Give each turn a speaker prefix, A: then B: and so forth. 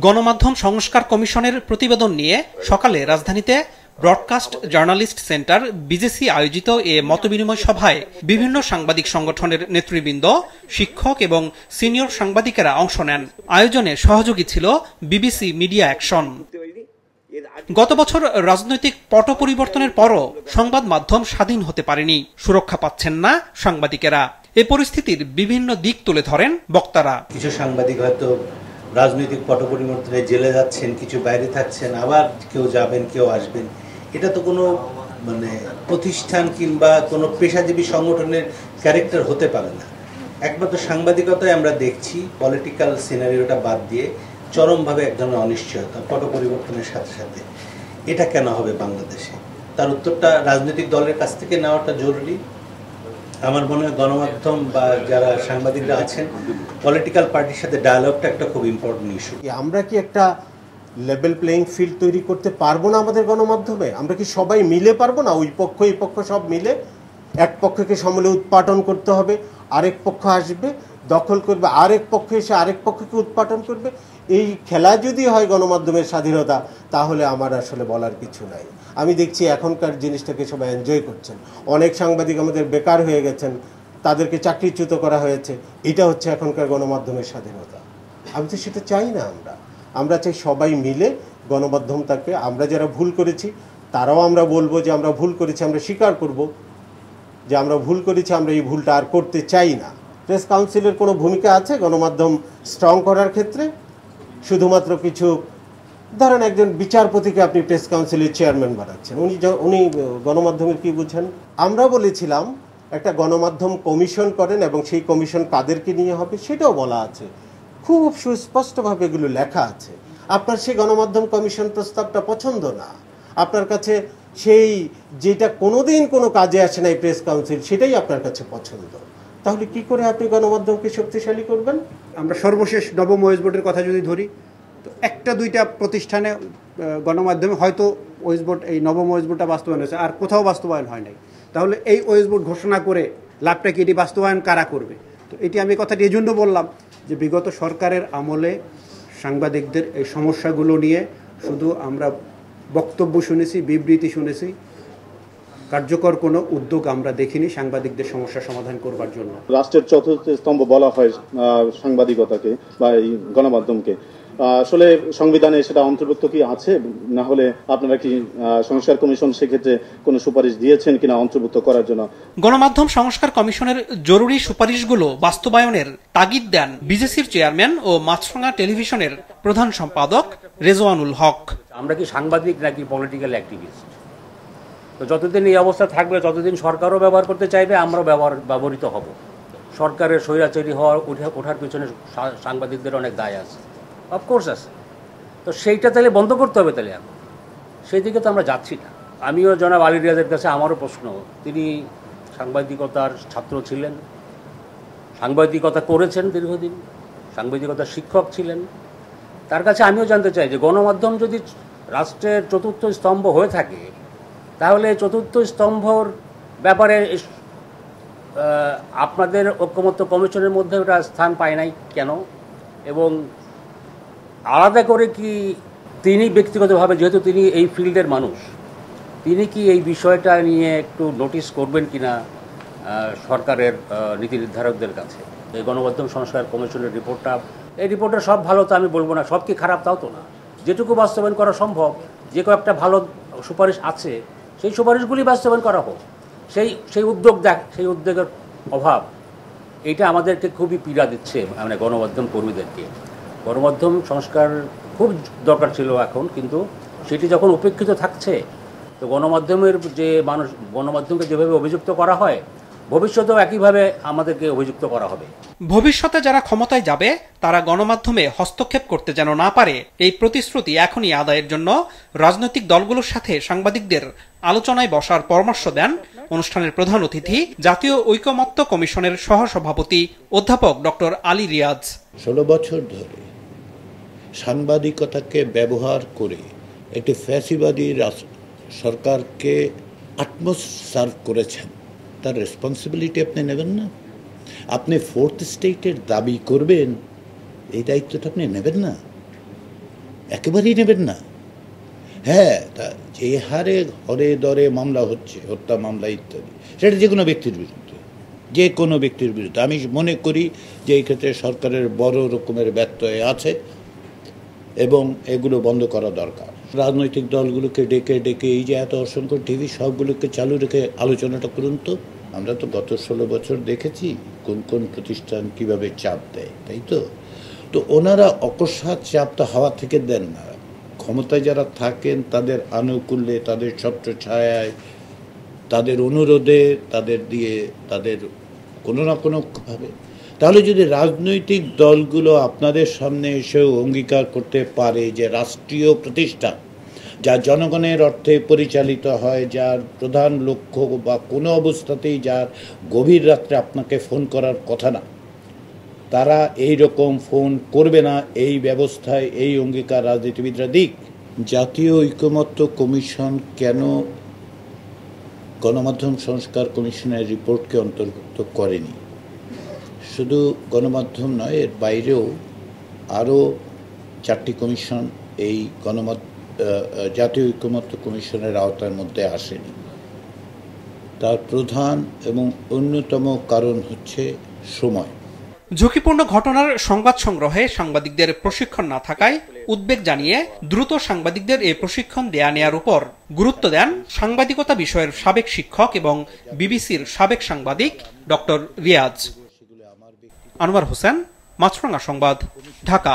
A: গণমাধ্যম সংস্কার কমিশনের প্রতিবেদন নিয়ে সকালে রাজধানীতে ব্রডকাস্ট জার্নালিস্ট সেন্টার বিজেসি আয়োজিত এ মতবিনিময় সভায় বিভিন্ন সাংবাদিক সংগঠনের নেতৃবৃন্দ, শিক্ষক এবং সিনিয়র সাংবাদিকেরা অংশ নেন। আয়োজনে সহযোগী ছিল বিবিসি মিডিয়া অ্যাকশন। গত বছর রাজনৈতিক পট পরিবর্তনের পরও সংবাদ মাধ্যম স্বাধীন হতে পারেনি, সুরক্ষা পাচ্ছেন না সাংবাদিকেরা। এ পরিস্থিতির বিভিন্ন দিক তুলে ধরেন বক্তারা।
B: কিছু সাংবাদিক হয়তো রাজনৈতিক পট পরিবর্তনে জেলে যাচ্ছেন, কিছু বাইরে থাকছেন, আবার কেউ যাবেন, কেউ আসবেন। এটা তো কোনো প্রতিষ্ঠান কিংবা কোনো পেশাজীবী সংগঠনের ক্যারেক্টার হতে পারে না। একমাত্র সাংবাদিকতায় আমরা দেখছি পলিটিক্যাল সিনারিওটা বাদ দিয়ে চরমভাবে এক ধরনের অনিশ্চয়তা পট পরিবর্তনের সাথে সাথে। এটা কেন হবে বাংলাদেশে? তার উত্তরটা রাজনৈতিক দলের কাছ থেকে নেওয়াটা জরুরি। আমার মনে হয় গণমাধ্যম বা যারা সাংবাদিকরা আছেন, পলিটিক্যাল পার্টির সাথে ডায়ালগটা একটা খুব ইম্পর্টেন্ট ইস্যু।
C: আমরা কি একটা লেভেল প্লেইং ফিল্ড তৈরি করতে পারবো না আমাদের গণমাধ্যমে? আমরা কি সবাই মিলে পারবো না? ওই পক্ষ এই পক্ষ সব মিলে এক পক্ষকে সমূলে উৎপাটন করতে হবে, আরেক পক্ষ আসবে দখল করবে, আরেক পক্ষ এসে আরেক পক্ষকে উৎপাটন করবে। এই খেলা যদি হয় গণমাধ্যমের স্বাধীনতা, তাহলে আমার আসলে বলার কিছু নাই। আমি দেখছি এখনকার জিনিসটাকে সবাই এনজয় করছেন। অনেক সাংবাদিক আমাদের বেকার হয়ে গেছেন, তাদেরকে চাকরিচ্যুত করা হয়েছে। এটা হচ্ছে এখনকার গণমাধ্যমের স্বাধীনতা। আমি তো সেটা চাই না। আমরা চাই সবাই মিলে গণমাধ্যমটাকে, আমরা যারা ভুল করেছি তারাও আমরা বলবো যে আমরা ভুল করেছি, আমরা স্বীকার করব যে আমরা ভুল করেছি, আমরা এই ভুলটা আর করতে চাই না। প্রেস কাউন্সিলের কোনো ভূমিকা আছে গণমাধ্যম স্ট্রং করার ক্ষেত্রে? শুধুমাত্র কিছু ধরেন একজন বিচারপতিকে আপনি প্রেস কাউন্সিলের চেয়ারম্যান বানাচ্ছেন, উনি গণমাধ্যমের কি বুঝেন? আমরা বলেছিলাম একটা গণমাধ্যম কমিশন করেন এবং সেই কমিশন কাদেরকে নিয়ে হবে সেটাও বলা আছে, খুব সুস্পষ্টভাবে এগুলো লেখা আছে। আপনার সেই গণমাধ্যম কমিশন প্রস্তাবটা পছন্দ না, আপনার কাছে সেই যেটা কোনোদিন কোনো কাজে আসে না এই প্রেস কাউন্সিল, সেটাই আপনার কাছে পছন্দ। তাহলে কি করে আপনি গণমাধ্যমকে শক্তিশালী করবেন?
D: আমরা সর্বশেষ নবম ওয়েজ বোর্ডের কথা যদি ধরি, তো একটা দুইটা প্রতিষ্ঠানে গণমাধ্যমে হয়তো ওয়েজ বোর্ড, এই নবম ওয়েজ বোর্ডটা বাস্তবায়ন হয়েছে, আর কোথাও বাস্তবায়ন হয় নাই। তাহলে এই ওয়েজ বোর্ড ঘোষণা করে লাভটা কি, এটি বাস্তবায়ন কারা করবে? তো এটি আমি কথাটি এই জন্য বললাম যে বিগত সরকারের আমলে সাংবাদিকদের এই সমস্যাগুলো নিয়ে শুধু আমরা বক্তব্য শুনেছি, বিবৃতি শুনেছি, কার্যকর কোনো উদ্যোগ আমরা দেখিনি সাংবাদিকদের সমস্যা সমাধান করবার জন্য।
E: রাষ্ট্রের চতুর্থ স্তম্ভ বলা হয় সাংবাদিকতাকে বা এই গণমাধ্যমকে। আসলে সংবিধানে সেটা অন্তর্ভুক্ত কি আছে? না হলে আপনারা কি সংস্কার কমিশন সেক্ষেত্রে কোনো সুপারিশ দিয়েছেন কিনা অন্তর্ভুক্ত করার জন্য?
A: গণমাধ্যম সংস্কার কমিশনের জরুরি সুপারিশগুলো বাস্তবায়নের তাগিদ দেন বিজেসির চেয়ারম্যান ও মাছরাঙা টেলিভিশনের প্রধান সম্পাদক রেজওয়ানুল হক।
F: আমরা কি সাংবাদিক নাকি পলিটিক্যাল অ্যাক্টিভিস্ট? তো যতদিন এই অবস্থা থাকবে ততদিন সরকারও ব্যবহার করতে চাইবে, আমরাও ব্যবহৃত হব। সরকারের স্বৈরাচারী ওঠার পিছনে সাংবাদিকদের অনেক দায় আছে, অফকোর্স আছে। তো সেইটা তাহলে বন্ধ করতে হবে। তাহলে এখন সেই দিকে তো আমরা যাচ্ছি না। আমিও জনাব আলী রিয়াজের কাছে আমারও প্রশ্ন, তিনি সাংবাদিকতার ছাত্র ছিলেন, সাংবাদিকতা করেছেন দীর্ঘদিন, সাংবাদিকতার শিক্ষক ছিলেন। তার কাছে আমিও জানতে চাই যে গণমাধ্যম যদি রাষ্ট্রের চতুর্থ স্তম্ভ হয়ে থাকে, তাহলে চতুর্থ স্তম্ভর ব্যাপারে আপনাদের ঐকমত্য কমিশনের মধ্যে ওটা স্থান পায় নাই কেন? এবং আলাদা করে কি তিনি ব্যক্তিগতভাবে, যেহেতু তিনি এই ফিল্ডের মানুষ, তিনি কি এই বিষয়টা নিয়ে একটু নোটিশ করবেন কিনা সরকারের নীতি নির্ধারকদের কাছে? এই গণমাধ্যম সংস্কার কমিশনের রিপোর্টটা, এই রিপোর্টটা সব ভালো তো আমি বলবো না, সব কি খারাপ তাও তো না। যেটুকু বাস্তবায়ন করা সম্ভব, যে কয়েকটা ভালো সুপারিশ আছে সেই সুপারিশগুলি বাস্তবায়ন করা হোক। সেই উদ্যোগের অভাব, এইটা আমাদেরকে খুবই পীড়া দিচ্ছে, মানে গণমাধ্যম কর্মীদেরকে। গণমাধ্যম সংস্কার খুব দরকার ছিল এখন, কিন্তু সেটি যখন উপেক্ষিত থাকছে, তো গণমাধ্যমকে যেভাবে অভিযুক্ত করা হয়, ভবিষ্যতেও একইভাবে আমাদেরকে অভিযুক্ত করা হবে।
A: ভবিষ্যতে যারা ক্ষমতায় যাবে তারা গণমাধ্যমে হস্তক্ষেপ করতে যেন না পারে, এই প্রতিশ্রুতি এখনই আদায়ের জন্য রাজনৈতিক দলগুলোর সাথে সাংবাদিকদের আলোচনায় বসার পরামর্শ দেন অনুষ্ঠানের প্রধান অতিথি, জাতীয় ঐকমত্য কমিশনের সহসভাপতি অধ্যাপক ডক্টর আলী রিয়াজ।
G: 16 বছর ধরে সাংবাদিকতাকে ব্যবহার করে একটি ফ্যাসিবাদী সরকারকে আত্মসার্ভ করেছেন, তার রেসপন্সিবিলিটি আপনি নেবেন না? আপনি ফোর্থ স্টেটের দাবি করবেন, এই দায়িত্বটা আপনি নেবেন না? একেবারেই নেবেন না। হ্যাঁ, তা যে হারে ঘরে দরে মামলা হচ্ছে, হত্যা মামলা ইত্যাদি, সেটা যে কোনো ব্যক্তির বিরুদ্ধে, যে কোনো ব্যক্তির বিরুদ্ধে, আমি মনে করি যে এই ক্ষেত্রে সরকারের বড় রকমের ব্যত্যয় আছে এবং এগুলো বন্ধ করা দরকার। রাজনৈতিক দলগুলোকে ডেকে ডেকে এই যে এত অসংখ্য টিভি সবগুলোকে চালু রেখে আলোচনাটা করুন তো। আমরা তো গত 16 বছর দেখেছি কোন কোন প্রতিষ্ঠান কিভাবে চাপ দেয়, তাই তো? তো ওনারা অকস্মাৎ চাপটা হাওয়া থেকে দেন না, ক্ষমতায় যারা থাকেন তাদের আনুকূল্যে, তাদের ছত্রছায়ায়, তাদের অনুরোধে, তাদের দিয়ে, তাদের কোনো না কোনোভাবে। তাহলে যদি রাজনৈতিক দলগুলো আপনাদের সামনে এসেও অঙ্গীকার করতে পারে যে রাষ্ট্রীয় প্রতিষ্ঠান যা জনগণের অর্থে পরিচালিত হয়, যার প্রধান লক্ষ্য বা কোনো অবস্থাতেই যার গভীর রাত্রে আপনাকে ফোন করার কথা না, তারা এই রকম ফোন করবে না, এই ব্যবস্থায় এই অঙ্গীকার রাজনীতিবিদরা দিক। জাতীয় ঐকমত্য কমিশন কেন গণমাধ্যম সংস্কার কমিশনের রিপোর্টকে অন্তর্ভুক্ত করেনি? শুধু গণমাধ্যম নয়, এর বাইরেও আরও 4টি কমিশন এই জাতীয় ঐকমত্য কমিশনের আওতার মধ্যে আসেনি। তার প্রধান এবং অন্যতম কারণ হচ্ছে সময়।
A: ঝুঁকিপূর্ণ ঘটনার সংবাদ সংগ্রহে সাংবাদিকদের প্রশিক্ষণ না থাকায় উদ্বেগ জানিয়ে দ্রুত সাংবাদিকদের এই প্রশিক্ষণ দেয়া নেয়ার উপর গুরুত্ব দেন সাংবাদিকতা বিষয়ের সাবেক শিক্ষক এবং বিবিসির সাবেক সাংবাদিক ডক্টর রিয়াজ। আনোয়ার হোসেন, মাছরাঙা সংবাদ, ঢাকা।